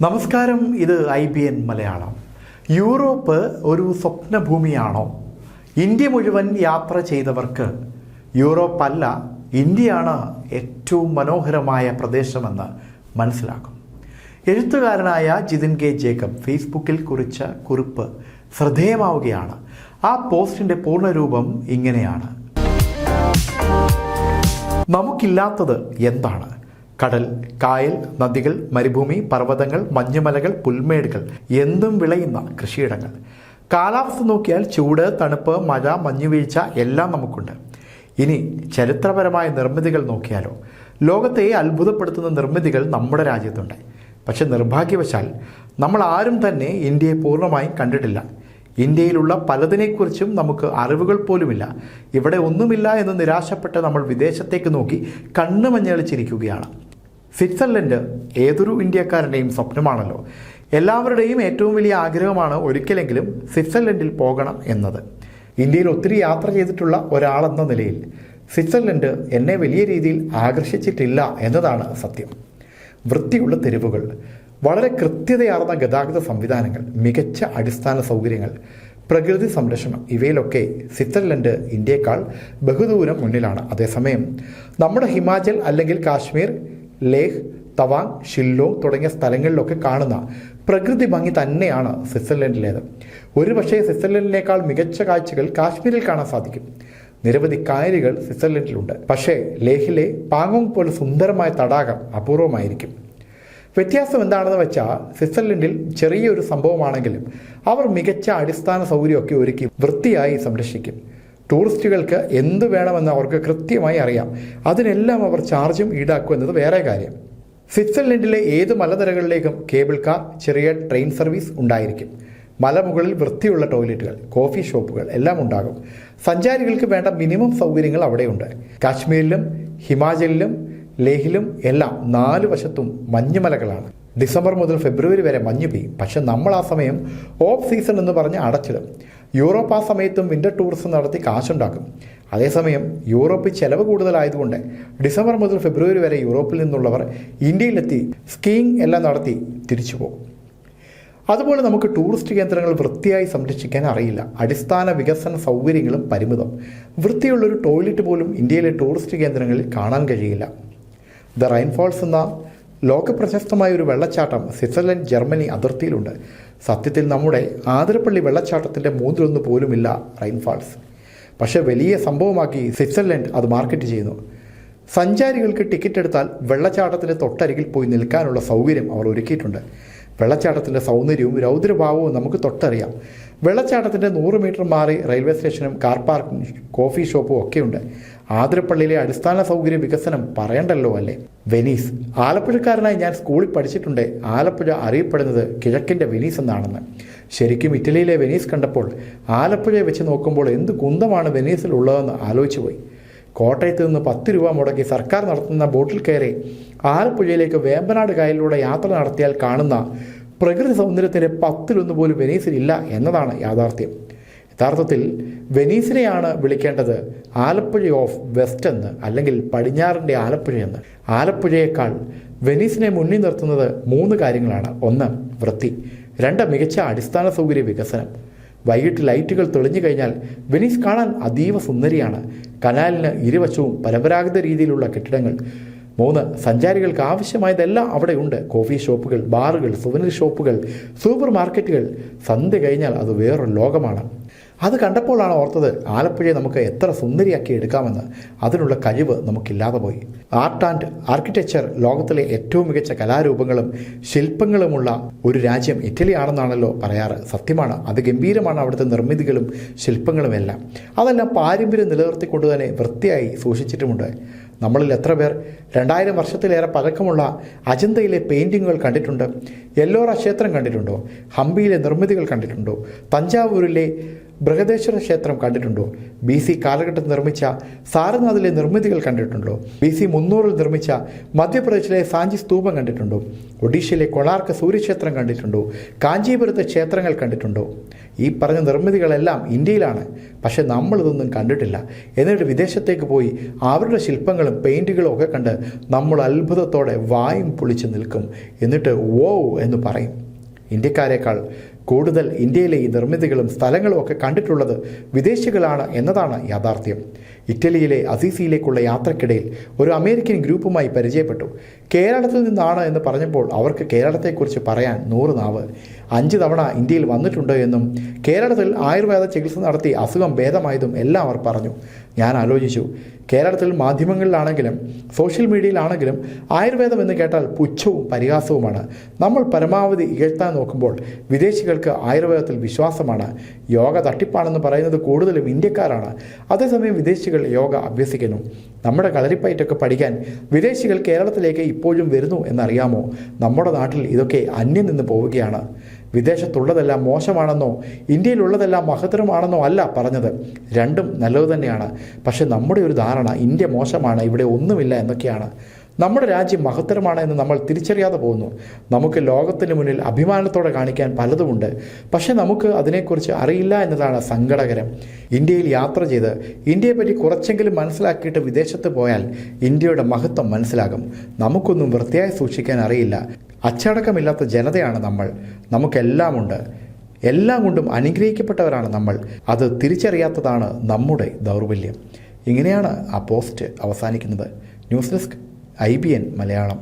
നമസ്കാരം, ഇത് IBN Malayalam. Europe ഒരു സ്വപ്നഭൂമിയാണോ? ഇന്ത്യ മുഴുവൻ യാത്ര ചെയ്തവർക്ക് യൂറോപ്പ് അല്ല, ഇന്ത്യയാണ് ഏറ്റവും മനോഹരമായ പ്രദേശമെന്ന് മനസ്സിലാക്കും. എഴുത്തുകാരനായ ജിതിൻ കെ ജേക്കബ് ഫേസ്ബുക്കിൽ കുറിച്ച കുറിപ്പ് ശ്രദ്ധേയമാവുകയാണ്. ആ പോസ്റ്റിൻ്റെ പൂർണ്ണരൂപം ഇങ്ങനെയാണ്: നമുക്കില്ലാത്തത് എന്താണ്? കടൽ, കായൽ, നദികൾ, മരുഭൂമി, പർവ്വതങ്ങൾ, മഞ്ഞുമലകൾ, പുൽമേടുകൾ, എന്തും വിളയുന്ന കൃഷിയിടങ്ങൾ. കാലാവസ്ഥ നോക്കിയാൽ ചൂട്, തണുപ്പ്, മഴ, മഞ്ഞുവീഴ്ച എല്ലാം നമുക്കുണ്ട്. ഇനി ചരിത്രപരമായ നിർമ്മിതികൾ നോക്കിയാലോ? ലോകത്തെ അത്ഭുതപ്പെടുത്തുന്ന നിർമ്മിതികൾ നമ്മുടെ രാജ്യത്തുണ്ട്. പക്ഷെ നിർഭാഗ്യവശാൽ നമ്മൾ ആരും തന്നെ ഇന്ത്യയെ പൂർണ്ണമായും കണ്ടിട്ടില്ല. ഇന്ത്യയിലുള്ള പലതിനെക്കുറിച്ചും നമുക്ക് അറിവുകൾ പോലുമില്ല. ഇവിടെ ഒന്നുമില്ല എന്ന് നിരാശപ്പെട്ട് നമ്മൾ വിദേശത്തേക്ക് നോക്കി കണ്ണ് മഞ്ഞളിച്ചിരിക്കുകയാണ്. സ്വിറ്റ്സർലൻഡ് ഏതൊരു ഇന്ത്യക്കാരൻ്റെയും സ്വപ്നമാണല്ലോ. എല്ലാവരുടെയും ഏറ്റവും വലിയ ആഗ്രഹമാണ് ഒരിക്കലെങ്കിലും സ്വിറ്റ്സർലൻഡിൽ പോകണം എന്നത്. ഇന്ത്യയിൽ ഒത്തിരി യാത്ര ചെയ്തിട്ടുള്ള ഒരാളെന്ന നിലയിൽ സ്വിറ്റ്സർലൻഡ് എന്നെ വലിയ രീതിയിൽ ആകർഷിച്ചിട്ടില്ല എന്നതാണ് സത്യം. വൃത്തിയുള്ള തെരുവുകൾ, വളരെ കൃത്യതയാർന്ന ഗതാഗത സംവിധാനങ്ങൾ, മികച്ച അടിസ്ഥാന സൗകര്യങ്ങൾ, പ്രകൃതി സംരക്ഷണം, ഇവയിലൊക്കെ സ്വിറ്റ്സർലൻഡ് ഇന്ത്യയേക്കാൾ ബഹുദൂരം മുന്നിലാണ്. അതേസമയം നമ്മുടെ ഹിമാചൽ അല്ലെങ്കിൽ കാശ്മീർ, ലേഹ്, തവാങ്, ഷില്ലോങ് തുടങ്ങിയ സ്ഥലങ്ങളിലൊക്കെ കാണുന്ന പ്രകൃതി ഭംഗി തന്നെയാണ് സ്വിറ്റ്സർലൻഡിലേത്. ഒരുപക്ഷേ സ്വിറ്റ്സർലൻഡിനേക്കാൾ മികച്ച കാഴ്ചകൾ കാശ്മീരിൽ കാണാൻ സാധിക്കും. നിരവധി കായലുകൾ സ്വിറ്റ്സർലൻഡിലുണ്ട്. പക്ഷേ ലേഹിലെ പാങ്ങോങ് പോലെ സുന്ദരമായ തടാകം അപൂർവമായിരിക്കും. വ്യത്യാസം എന്താണെന്ന് വെച്ചാൽ സ്വിറ്റ്സർലൻഡിൽ ചെറിയൊരു സംഭവമാണെങ്കിലും അവർ മികച്ച അടിസ്ഥാന സൗകര്യമൊക്കെ ഒരുക്കി വൃത്തിയായി സംരക്ഷിക്കും. ടൂറിസ്റ്റുകൾക്ക് എന്ത് വേണമെന്ന് അവർക്ക് കൃത്യമായി അറിയാം. അതിനെല്ലാം അവർ ചാർജും ഈടാക്കും എന്നത് വേറെ കാര്യം. സ്വിറ്റ്സർലൻഡിലെ ഏത് മലനിരകളിലേക്കും കേബിൾ കാർ, ചെറിയ ട്രെയിൻ സർവീസ് ഉണ്ടായിരിക്കും. മലമുകളിൽ വൃത്തിയുള്ള ടോയ്ലറ്റുകൾ, കോഫി ഷോപ്പുകൾ എല്ലാം ഉണ്ടാകും. സഞ്ചാരികൾക്ക് വേണ്ട മിനിമം സൗകര്യങ്ങൾ അവിടെയുണ്ട്. കാശ്മീരിലും ഹിമാചലിലും ലേഹിലും എല്ലാം 4 വശത്തും മഞ്ഞുമലകളാണ്. ഡിസംബർ മുതൽ ഫെബ്രുവരി വരെ മഞ്ഞ് പെയ്യും. പക്ഷെ നമ്മൾ ആ സമയം ഓഫ് സീസൺ എന്ന് പറഞ്ഞ് അടച്ചിടും. യൂറോപ്പ് ആ സമയത്തും വിൻ്റർ ടൂറിസം നടത്തി കാശുണ്ടാക്കും. അതേസമയം യൂറോപ്പിൽ ചെലവ് കൂടുതലായതുകൊണ്ട് ഡിസംബർ മുതൽ ഫെബ്രുവരി വരെ യൂറോപ്പിൽ നിന്നുള്ളവർ ഇന്ത്യയിലെത്തി സ്കീയിങ് എല്ലാം നടത്തി തിരിച്ചു പോകും. അതുപോലെ നമുക്ക് ടൂറിസ്റ്റ് കേന്ദ്രങ്ങൾ വൃത്തിയായി സംരക്ഷിക്കാൻ അറിയില്ല. അടിസ്ഥാന വികസന സൗകര്യങ്ങളും പരിമിതം. വൃത്തിയുള്ളൊരു ടോയ്ലറ്റ് പോലും ഇന്ത്യയിലെ ടൂറിസ്റ്റ് കേന്ദ്രങ്ങളിൽ കാണാൻ കഴിയില്ല. ദ റൈൻഫാൾസ് എന്ന ലോകപ്രശസ്തമായ ഒരു വെള്ളച്ചാട്ടം സ്വിറ്റ്സർലൻഡ് ജർമ്മനി അതിർത്തിയിലുണ്ട്. സത്യത്തിൽ നമ്മുടെ ആതിരപ്പള്ളി വെള്ളച്ചാട്ടത്തിൻ്റെ 1/3 പോലുമില്ല റൈൻഫാൾസ്. പക്ഷേ വലിയ സംഭവമാക്കി സ്വിറ്റ്സർലൻഡ് അത് മാർക്കറ്റ് ചെയ്യുന്നു. സഞ്ചാരികൾക്ക് ടിക്കറ്റ് എടുത്താൽ വെള്ളച്ചാട്ടത്തിൻ്റെ തൊട്ടരികിൽ പോയി നിൽക്കാനുള്ള സൗകര്യം അവർ ഒരുക്കിയിട്ടുണ്ട്. വെള്ളച്ചാട്ടത്തിൻ്റെ സൗന്ദര്യവും രൗദ്രഭാവവും നമുക്ക് തൊട്ടറിയാം. വെള്ളച്ചാട്ടത്തിൻ്റെ 100 മീറ്റർ മാറി റെയിൽവേ സ്റ്റേഷനും കാർ പാർക്കും കോഫി ഷോപ്പും ഒക്കെയുണ്ട്. ആതിരപ്പള്ളിയിലെ അടിസ്ഥാന സൗകര്യ വികസനം പറയണ്ടല്ലോ അല്ലേ. വെനീസ്, ആലപ്പുഴക്കാരനായി ഞാൻ സ്കൂളിൽ പഠിച്ചിട്ടുണ്ട്. ആലപ്പുഴ അറിയപ്പെടുന്നത് കിഴക്കിൻ്റെ വെനീസ് എന്നാണെന്ന്. ശരിക്കും ഇറ്റലിയിലെ വെനീസ് കണ്ടപ്പോൾ ആലപ്പുഴയെ വെച്ച് നോക്കുമ്പോൾ എന്ത് കുന്തമാണ് വെനീസിൽ ഉള്ളതെന്ന് ആലോചിച്ചു പോയി. കോട്ടയത്ത് നിന്ന് 10 രൂപ മുടക്കി സർക്കാർ നടത്തുന്ന ബോട്ടിൽ കയറി ആലപ്പുഴയിലേക്ക് വേമ്പനാട് കായലിലൂടെ യാത്ര നടത്തിയാൽ കാണുന്ന പ്രകൃതി സൗന്ദര്യത്തിൻ്റെ 10-1 പോലും വെനീസിലില്ല എന്നതാണ് യാഥാർത്ഥ്യം. യഥാർത്ഥത്തിൽ വെനീസിനെയാണ് വിളിക്കേണ്ടത് ആലപ്പുഴ ഓഫ് വെസ്റ്റ് എന്ന്, അല്ലെങ്കിൽ പടിഞ്ഞാറിൻ്റെ ആലപ്പുഴയെന്ന്. ആലപ്പുഴയേക്കാൾ വെനീസിനെ മുന്നിൽ നിർത്തുന്നത് 3 കാര്യങ്ങളാണ്. 1, വൃത്തി. 2, മികച്ച അടിസ്ഥാന സൗകര്യ വികസനം. വൈകിട്ട് ലൈറ്റുകൾ തെളിഞ്ഞു കഴിഞ്ഞാൽ വെനീസ് കാണാൻ അതീവ സുന്ദരിയാണ്. കനാലിന് ഇരുവശവും പരമ്പരാഗത രീതിയിലുള്ള കെട്ടിടങ്ങൾ. 3, സഞ്ചാരികൾക്ക് ആവശ്യമായതെല്ലാം അവിടെയുണ്ട്. കോഫി ഷോപ്പുകൾ, ബാറുകൾ, സുവനീർ ഷോപ്പുകൾ, സൂപ്പർ മാർക്കറ്റുകൾ. സന്ധ്യ കഴിഞ്ഞാൽ അത് വേറൊരു ലോകമാണ്. അത് കണ്ടപ്പോഴാണ് ഓർത്തത് ആലപ്പുഴയെ നമുക്ക് എത്ര സുന്ദരിയാക്കി എടുക്കാമെന്ന്. അതിനുള്ള കഴിവ് നമുക്കില്ലാതെ പോയി. ആർട്ട് ആൻഡ് ആർക്കിടെക്ചർ ലോകത്തിലെ ഏറ്റവും മികച്ച കലാരൂപങ്ങളും ശില്പങ്ങളുമുള്ള ഒരു രാജ്യം ഇറ്റലി ആണെന്നാണല്ലോ പറയാറ്. സത്യമാണ്. അത് ഗംഭീരമാണ്. അവിടുത്തെ നിർമ്മിതികളും ശില്പങ്ങളും എല്ലാം. അതെല്ലാം പാരമ്പര്യം നിലനിർത്തിക്കൊണ്ട് തന്നെ വൃത്തിയായി സൂക്ഷിച്ചിട്ടുമുണ്ട്. നമ്മളിൽ എത്ര പേർ 2000 വർഷത്തിലേറെ പഴക്കമുള്ള അജന്തയിലെ പെയിൻറ്റിങ്ങുകൾ കണ്ടിട്ടുണ്ട്? എല്ലോറ ക്ഷേത്രം കണ്ടിട്ടുണ്ടോ? ഹംപിയിലെ നിർമ്മിതികൾ കണ്ടിട്ടുണ്ടോ? തഞ്ചാവൂരിലെ ബൃഹദേശ്വര ക്ഷേത്രം കണ്ടിട്ടുണ്ടോ? BC കാലഘട്ടത്തിൽ നിർമ്മിച്ച സാരനാഥിലെ നിർമ്മിതികൾ കണ്ടിട്ടുണ്ടോ? BC 300-ൽ നിർമ്മിച്ച മധ്യപ്രദേശിലെ സാഞ്ചി സ്തൂപം കണ്ടിട്ടുണ്ടോ? ഒഡീഷയിലെ കൊണാർക്ക് സൂര്യക്ഷേത്രം കണ്ടിട്ടുണ്ടോ? കാഞ്ചീപുരത്തെ ക്ഷേത്രങ്ങൾ കണ്ടിട്ടുണ്ടോ? ഈ പറഞ്ഞ നിർമ്മിതികളെല്ലാം ഇന്ത്യയിലാണ്. പക്ഷെ നമ്മളിതൊന്നും കണ്ടിട്ടില്ല. എന്നിട്ട് വിദേശത്തേക്ക് പോയി അവരുടെ ശില്പങ്ങളും പെയിൻറ്റുകളും ഒക്കെ കണ്ട് നമ്മൾ അത്ഭുതത്തോടെ വായും പൊളിച്ച് നിൽക്കും. എന്നിട്ട് വോ എന്ന് പറയും. ഇന്ത്യക്കാരേക്കാൾ കൂടുതൽ ഇന്ത്യയിലെ ഈ നിർമ്മിതികളും സ്ഥലങ്ങളും ഒക്കെ കണ്ടിട്ടുള്ളത് വിദേശികളാണ് എന്നതാണ് യാഥാർത്ഥ്യം. ഇറ്റലിയിലെ അസീസിയിലേക്കുള്ള യാത്രക്കിടയിൽ ഒരു അമേരിക്കൻ ഗ്രൂപ്പുമായി പരിചയപ്പെട്ടു. കേരളത്തിൽ നിന്നാണ് എന്ന് പറഞ്ഞപ്പോൾ അവർക്ക് കേരളത്തെക്കുറിച്ച് പറയാൻ 100 നാവ്. 5 തവണ ഇന്ത്യയിൽ വന്നിട്ടുണ്ട് എന്നും കേരളത്തിൽ ആയുർവേദ ചികിത്സ നടത്തി അസുഖം ഭേദമായതും എല്ലാം അവർ പറഞ്ഞു. ഞാൻ ആലോചിച്ചു, കേരളത്തിൽ മാധ്യമങ്ങളിലാണെങ്കിലും സോഷ്യൽ മീഡിയയിലാണെങ്കിലും ആയുർവേദം എന്ന് കേട്ടാൽ പുച്ഛവും പരിഹാസവുമാണ്. നമ്മൾ പരമാവധി ഇകഴ്ത്താൻ നോക്കുമ്പോൾ വിദേശികൾക്ക് ആയുർവേദത്തിൽ വിശ്വാസമാണ്. യോഗ തട്ടിപ്പാണെന്ന് പറയുന്നത് കൂടുതലും ഇന്ത്യക്കാരാണ്. അതേസമയം വിദേശികൾ യോഗ അഭ്യസിക്കുന്നു. നമ്മുടെ കളരിപ്പയറ്റൊക്കെ പഠിക്കാൻ വിദേശികൾ കേരളത്തിലേക്ക് ഇപ്പോഴും വരുന്നു എന്നറിയാമോ? നമ്മുടെ നാട്ടിൽ ഇതൊക്കെ അന്യം നിന്ന് പോവുകയാണ്. വിദേശത്തുള്ളതെല്ലാം മോശമാണെന്നോ ഇന്ത്യയിലുള്ളതെല്ലാം മഹത്തരമാണെന്നോ അല്ല പറഞ്ഞത്. രണ്ടും നല്ലത് തന്നെയാണ്. പക്ഷെ നമ്മുടെ ഒരു ധാരണ ഇന്ത്യ മോശമാണ്, ഇവിടെ ഒന്നുമില്ല എന്നൊക്കെയാണ്. നമ്മുടെ രാജ്യം മഹത്തരമാണ് എന്ന് നമ്മൾ തിരിച്ചറിയാതെ പോകുന്നു. നമുക്ക് ലോകത്തിന് മുന്നിൽ അഭിമാനത്തോടെ കാണിക്കാൻ പലതുമുണ്ട്. പക്ഷെ നമുക്ക് അതിനെക്കുറിച്ച് അറിയില്ല എന്നതാണ് സങ്കടകരം. ഇന്ത്യയിൽ യാത്ര ചെയ്ത് ഇന്ത്യയെപ്പറ്റി കുറച്ചെങ്കിലും മനസ്സിലാക്കിയിട്ട് വിദേശത്ത് പോയാൽ ഇന്ത്യയുടെ മഹത്വം മനസ്സിലാകും. നമുക്കൊന്നും വൃത്തിയായി സൂക്ഷിക്കാൻ അറിയില്ല. അച്ചടക്കമില്ലാത്ത ജനതയാണ് നമ്മൾ. നമുക്കെല്ലാമുണ്ട്. എല്ലാം കൊണ്ടും അനുഗ്രഹിക്കപ്പെട്ടവരാണ് നമ്മൾ. അത് തിരിച്ചറിയാത്തതാണ് നമ്മുടെ ദൗർബല്യം. ഇങ്ങനെയാണ് ആ പോസ്റ്റ് അവസാനിക്കുന്നത്. News desk IBN Malayalam.